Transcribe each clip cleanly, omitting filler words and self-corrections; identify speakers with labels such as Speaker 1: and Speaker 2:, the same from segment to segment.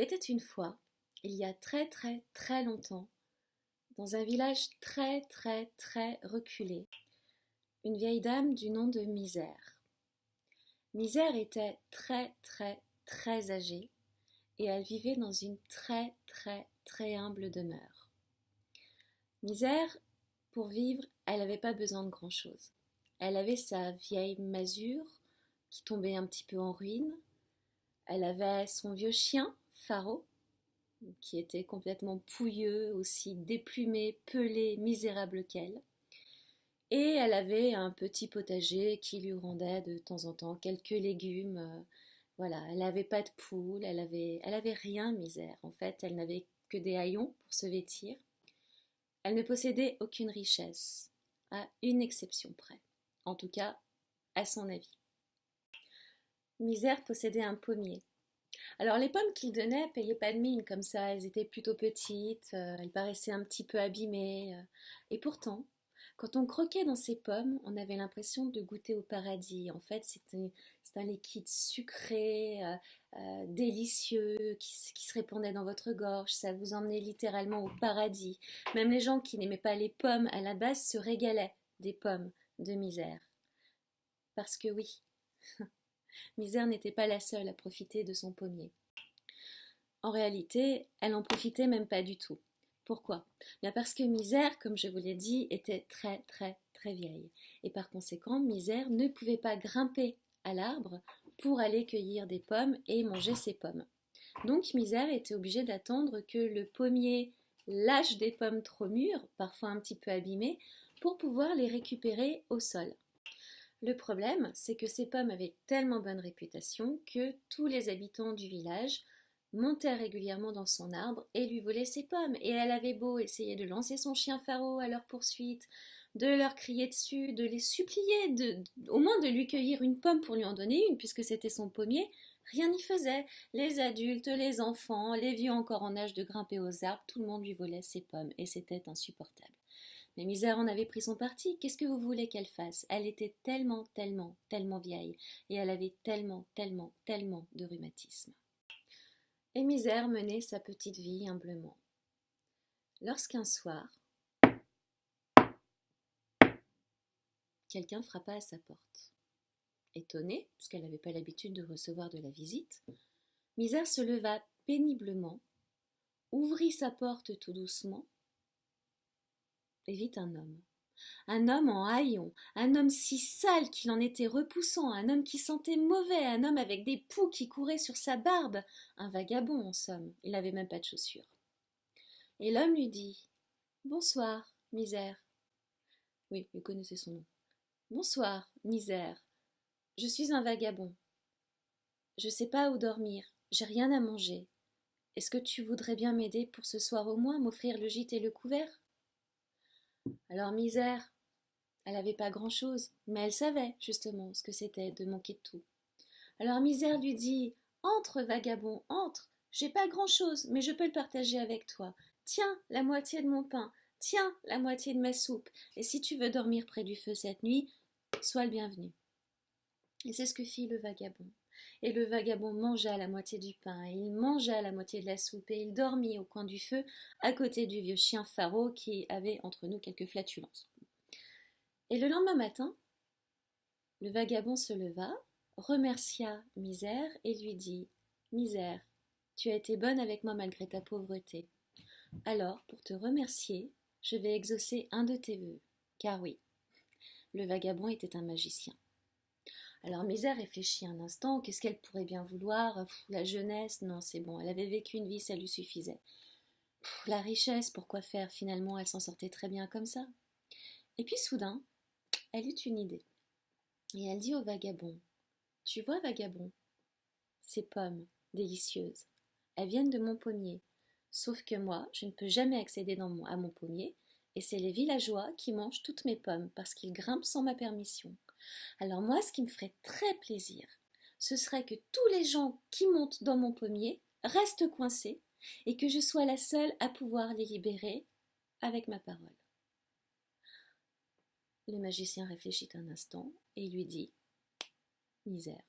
Speaker 1: était une fois, il y a très très très longtemps, dans un village très très très reculé, une vieille dame du nom de Misère. Misère était très très très âgée et elle vivait dans une très très très humble demeure. Misère, pour vivre, elle n'avait pas besoin de grand-chose. Elle avait sa vieille masure qui tombait un petit peu en ruine. Elle avait son vieux chien, Faro, qui était complètement pouilleux, aussi déplumé, pelé, misérable qu'elle. Et elle avait un petit potager qui lui rendait de temps en temps quelques légumes. Voilà, elle n'avait pas de poule, elle avait rien, Misère. En fait, elle n'avait que des haillons pour se vêtir. Elle ne possédait aucune richesse, à une exception près. En tout cas, à son avis. Misère possédait un pommier. Alors les pommes qu'il donnait payaient pas de mine comme ça, elles étaient plutôt petites, elles paraissaient un petit peu abîmées. Et pourtant, quand on croquait dans ces pommes, on avait l'impression de goûter au paradis. En fait, c'est un liquide sucré, délicieux, qui se répandait dans votre gorge. Ça vous emmenait littéralement au paradis. Même les gens qui n'aimaient pas les pommes à la base se régalaient des pommes de Misère. Parce que oui, Misère n'était pas la seule à profiter de son pommier. En réalité, elle n'en profitait même pas du tout. Pourquoi? Bien parce que Misère, comme je vous l'ai dit, était très très très vieille. Et par conséquent, Misère ne pouvait pas grimper à l'arbre pour aller cueillir des pommes et manger ses pommes. Donc Misère était obligée d'attendre que le pommier lâche des pommes trop mûres, parfois un petit peu abîmées, pour pouvoir les récupérer au sol. Le problème, c'est que ces pommes avaient tellement bonne réputation que tous les habitants du village montaient régulièrement dans son arbre et lui volaient ses pommes. Et elle avait beau essayer de lancer son chien Faro à leur poursuite, de leur crier dessus, de les supplier, au moins de lui cueillir une pomme pour lui en donner une, puisque c'était son pommier, rien n'y faisait. Les adultes, les enfants, les vieux encore en âge de grimper aux arbres, tout le monde lui volait ses pommes et c'était insupportable. Mais Misère en avait pris son parti. Qu'est-ce que vous voulez qu'elle fasse? Elle était tellement, tellement, tellement vieille. Et elle avait tellement, tellement, tellement de rhumatisme. Et Misère menait sa petite vie humblement. Lorsqu'un soir, quelqu'un frappa à sa porte. Étonnée, puisqu'elle n'avait pas l'habitude de recevoir de la visite, Misère se leva péniblement, ouvrit sa porte tout doucement et vit un homme. Un homme en haillons, un homme si sale qu'il en était repoussant, un homme qui sentait mauvais, un homme avec des poux qui couraient sur sa barbe, un vagabond en somme, il n'avait même pas de chaussures. Et l'homme lui dit: Bonsoir, Misère. Oui, vous connaissez son nom. Bonsoir, Misère. Je suis un vagabond. Je sais pas où dormir, j'ai rien à manger. Est-ce que tu voudrais bien m'aider pour ce soir au moins, m'offrir le gîte et le couvert? Alors Misère, elle n'avait pas grand-chose, mais elle savait justement ce que c'était de manquer de tout. Alors Misère lui dit: Entre, vagabond, entre. J'ai pas grand-chose, mais je peux le partager avec toi. Tiens, la moitié de mon pain. Tiens, la moitié de ma soupe. Et si tu veux dormir près du feu cette nuit, sois le bienvenu. Et c'est ce que fit le vagabond. Et le vagabond mangea la moitié du pain, et il mangea la moitié de la soupe, et il dormit au coin du feu, à côté du vieux chien Faro qui avait entre nous quelques flatulences. Et le lendemain matin, le vagabond se leva, remercia Misère et lui dit: Misère, tu as été bonne avec moi malgré ta pauvreté. Alors, pour te remercier, je vais exaucer un de tes vœux. Car oui, le vagabond était un magicien. Alors Misère réfléchit un instant, qu'est-ce qu'elle pourrait bien vouloir? La jeunesse, non, c'est bon, elle avait vécu une vie, ça lui suffisait. La richesse, pourquoi faire? Finalement, elle s'en sortait très bien comme ça. Et puis soudain, elle eut une idée. Et elle dit au vagabond: Tu vois, vagabond, ces pommes délicieuses, elles viennent de mon pommier. Sauf que moi, je ne peux jamais accéder à mon pommier, et c'est les villageois qui mangent toutes mes pommes parce qu'ils grimpent sans ma permission. Alors moi, ce qui me ferait très plaisir, ce serait que tous les gens qui montent dans mon pommier restent coincés et que je sois la seule à pouvoir les libérer avec ma parole. Le magicien réfléchit un instant et lui dit: Misère,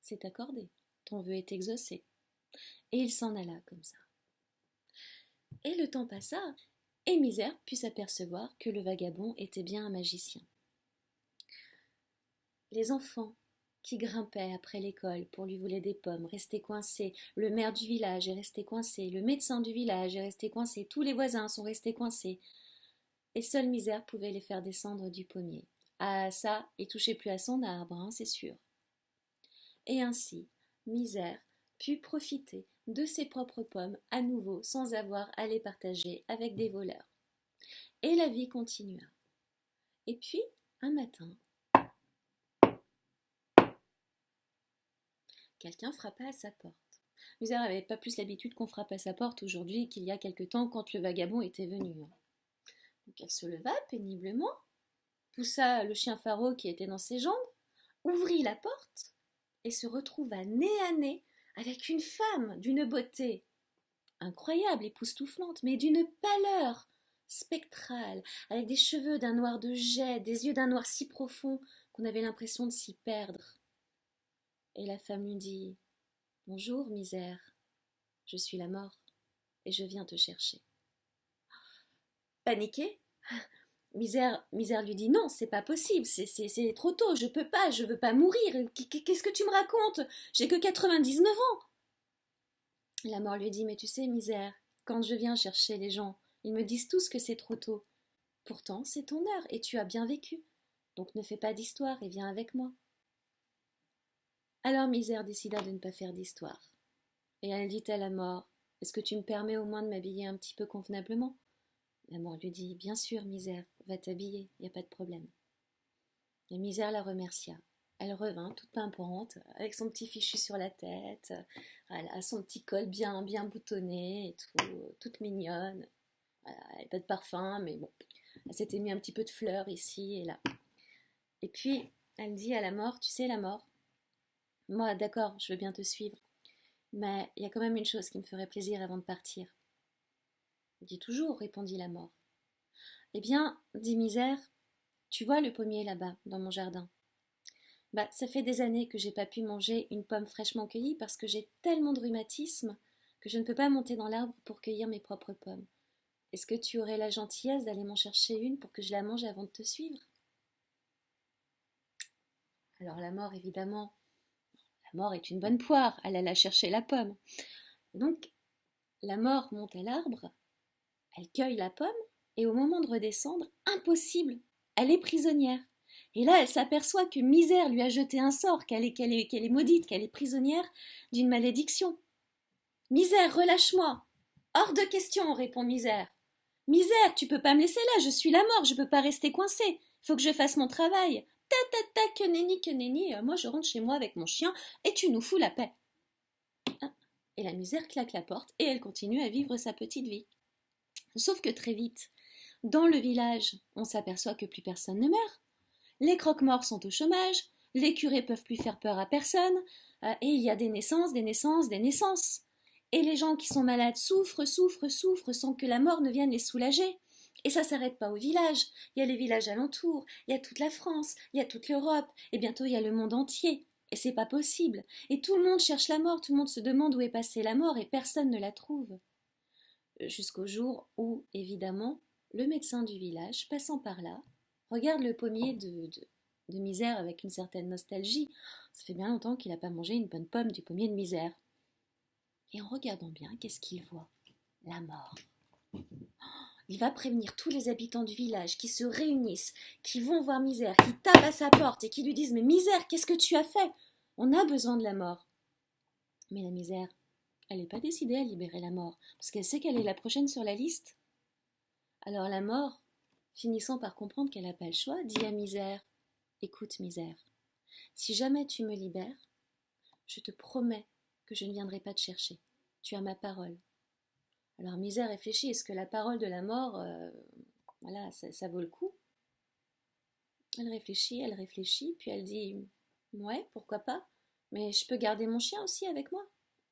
Speaker 1: c'est accordé, ton vœu est exaucé. Et il s'en alla comme ça. Et le temps passa, et Misère put s'apercevoir que le vagabond était bien un magicien. Les enfants qui grimpaient après l'école pour lui voler des pommes restaient coincés, le maire du village est resté coincé, le médecin du village est resté coincé, tous les voisins sont restés coincés, et seule Misère pouvait les faire descendre du pommier. Ah ça, il touchait plus à son arbre, hein, c'est sûr. Et ainsi, Misère put profiter de ses propres pommes à nouveau sans avoir à les partager avec des voleurs. Et la vie continua. Et puis, un matin, quelqu'un frappa à sa porte. Misère n'avait pas plus l'habitude qu'on frappe à sa porte aujourd'hui qu'il y a quelque temps quand le vagabond était venu. Donc elle se leva péniblement, poussa le chien Faro qui était dans ses jambes, ouvrit la porte et se retrouva nez à nez avec une femme d'une beauté incroyable, époustouflante, mais d'une pâleur spectrale, avec des cheveux d'un noir de jet, des yeux d'un noir si profond qu'on avait l'impression de s'y perdre. Et la femme lui dit « Bonjour, Misère, je suis la mort et je viens te chercher. » Paniqué, Misère lui dit « Non, c'est pas possible, c'est trop tôt, je veux pas mourir, qu'est-ce que tu me racontes? J'ai que 99 ans !» La mort lui dit « Mais tu sais, Misère, quand je viens chercher les gens, ils me disent tous que c'est trop tôt. Pourtant, c'est ton heure et tu as bien vécu. Donc ne fais pas d'histoire et viens avec moi. » Alors Misère décida de ne pas faire d'histoire. Et elle dit à la mort « Est-ce que tu me permets au moins de m'habiller un petit peu convenablement ?» La mort lui dit « Bien sûr, Misère, va t'habiller, il n'y a pas de problème. » Et Misère la remercia. Elle revint toute pimpante, avec son petit fichu sur la tête, voilà, son petit col bien boutonné et tout, toute mignonne. Voilà, elle n'avait pas de parfum, mais bon, elle s'était mis un petit peu de fleurs ici et là. Et puis, elle dit à la mort, tu sais la mort, moi d'accord, je veux bien te suivre, mais il y a quand même une chose qui me ferait plaisir avant de partir. Dis toujours, répondit la mort. Eh bien, dit Misère, tu vois le pommier là-bas, dans mon jardin. Bah, ça fait des années que j'ai pas pu manger une pomme fraîchement cueillie parce que j'ai tellement de rhumatisme que je ne peux pas monter dans l'arbre pour cueillir mes propres pommes. Est-ce que tu aurais la gentillesse d'aller m'en chercher une pour que je la mange avant de te suivre? Alors la mort, évidemment, la mort est une bonne poire, elle alla chercher la pomme. Et donc, la mort monte à l'arbre, elle cueille la pomme, et au moment de redescendre, impossible, elle est prisonnière. Et là, elle s'aperçoit que Misère lui a jeté un sort, qu'elle est maudite, qu'elle est prisonnière d'une malédiction. Misère, relâche-moi. Hors de question, répond Misère. Misère, tu peux pas me laisser là, je suis la mort, je peux pas rester coincée. Faut que je fasse mon travail. Que nenni, moi je rentre chez moi avec mon chien et tu nous fous la paix. Et la Misère claque la porte et elle continue à vivre sa petite vie. Sauf que très vite, dans le village, on s'aperçoit que plus personne ne meurt. Les croque-morts sont au chômage, les curés peuvent plus faire peur à personne, et il y a des naissances. Et les gens qui sont malades souffrent sans que la mort ne vienne les soulager. Et ça s'arrête pas au village, il y a les villages alentours, il y a toute la France, il y a toute l'Europe, et bientôt il y a le monde entier. Et c'est pas possible. Et tout le monde cherche la mort, tout le monde se demande où est passée la mort, et personne ne la trouve. Jusqu'au jour où, évidemment, le médecin du village, passant par là, regarde le pommier de Misère avec une certaine nostalgie. Ça fait bien longtemps qu'il n'a pas mangé une bonne pomme du pommier de Misère. Et en regardant bien, qu'est-ce qu'il voit? La mort. Il va prévenir tous les habitants du village qui se réunissent, qui vont voir Misère, qui tapent à sa porte et qui lui disent « Mais Misère, qu'est-ce que tu as fait? On a besoin de la mort. » Mais la Misère, elle n'est pas décidée à libérer la mort, parce qu'elle sait qu'elle est la prochaine sur la liste. Alors la mort, finissant par comprendre qu'elle n'a pas le choix, dit à Misère « Écoute, Misère, si jamais tu me libères, je te promets que je ne viendrai pas te chercher. Tu as ma parole. » Alors Misère réfléchit, est-ce que la parole de la mort, voilà, ça vaut le coup? Elle réfléchit, puis elle dit « Ouais, pourquoi pas, mais je peux garder mon chien aussi avec moi. »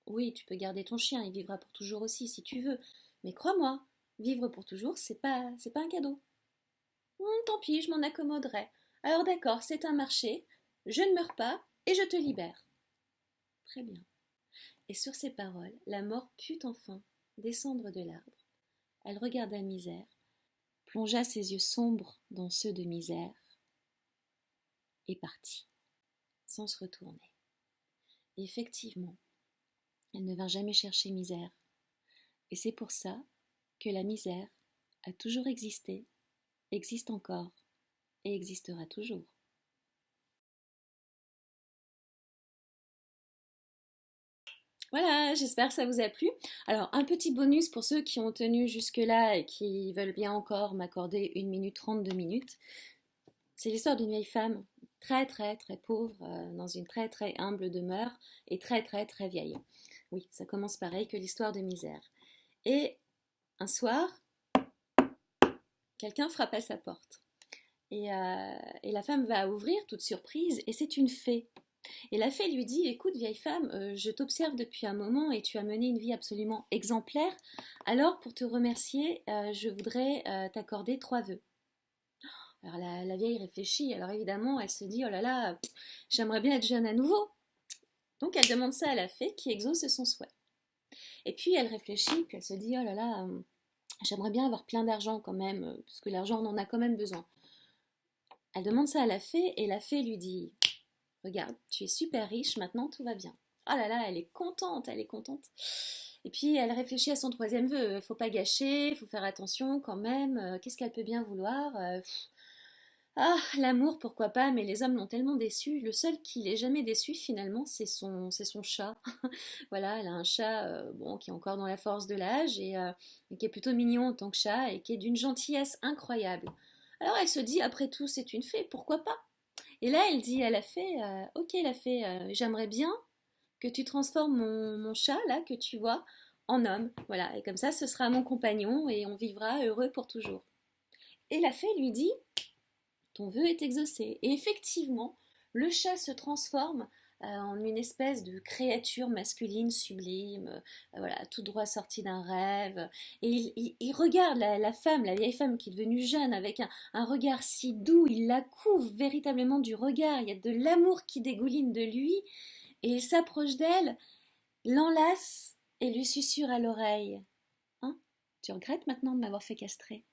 Speaker 1: « Oui, tu peux garder ton chien, il vivra pour toujours aussi si tu veux, mais crois-moi, vivre pour toujours, c'est pas un cadeau. » Tant pis, je m'en accommoderai. Alors d'accord, c'est un marché, je ne meurs pas et je te libère. Très bien. Et sur ces paroles, la mort put enfin descendre de l'arbre. Elle regarda Misère, plongea ses yeux sombres dans ceux de Misère et partit, sans se retourner. Et effectivement, elle ne vint jamais chercher Misère. Et c'est pour ça que la misère a toujours existé, existe encore et existera toujours. Voilà, j'espère que ça vous a plu. Alors, un petit bonus pour ceux qui ont tenu jusque-là et qui veulent bien encore m'accorder 1 minute 30, 2 minutes. C'est l'histoire d'une vieille femme très très très pauvre, dans une très très humble demeure et très très très vieille. Oui, ça commence pareil que l'histoire de Misère. Et un soir, quelqu'un frappe à sa porte. Et la femme va ouvrir, toute surprise, et c'est une fée. Et la fée lui dit, écoute vieille femme, je t'observe depuis un moment et tu as mené une vie absolument exemplaire. Alors pour te remercier, je voudrais t'accorder 3 vœux. Alors la vieille réfléchit, alors évidemment elle se dit, oh là là, j'aimerais bien être jeune à nouveau. Donc elle demande ça à la fée qui exauce son souhait. Et puis elle réfléchit, puis elle se dit, oh là là, j'aimerais bien avoir plein d'argent quand même, parce que l'argent on en a quand même besoin. Elle demande ça à la fée et la fée lui dit, regarde, tu es super riche, maintenant tout va bien. Oh là là, elle est contente, elle est contente. Et puis elle réfléchit à son 3e vœu, faut pas gâcher, faut faire attention quand même, qu'est-ce qu'elle peut bien vouloir Ah, l'amour, pourquoi pas, mais les hommes l'ont tellement déçue. Le seul qui l'ait jamais déçue finalement, c'est son chat. Voilà, elle a un chat bon, qui est encore dans la force de l'âge et qui est plutôt mignon en tant que chat et qui est d'une gentillesse incroyable. Alors elle se dit, après tout, c'est une fée, pourquoi pas? Et là, elle dit à la fée, ok la fée, j'aimerais bien que tu transformes mon chat, là, que tu vois, en homme. Voilà, et comme ça, ce sera mon compagnon et on vivra heureux pour toujours. Et la fée lui dit, ton vœu est exaucé. Et effectivement, le chat se transforme en une espèce de créature masculine sublime, voilà, tout droit sorti d'un rêve. Et il regarde la femme, la vieille femme qui est devenue jeune, avec un regard si doux, il la couvre véritablement du regard, il y a de l'amour qui dégouline de lui, et il s'approche d'elle, l'enlace et lui susurre à l'oreille. Hein, tu regrettes maintenant de m'avoir fait castrer?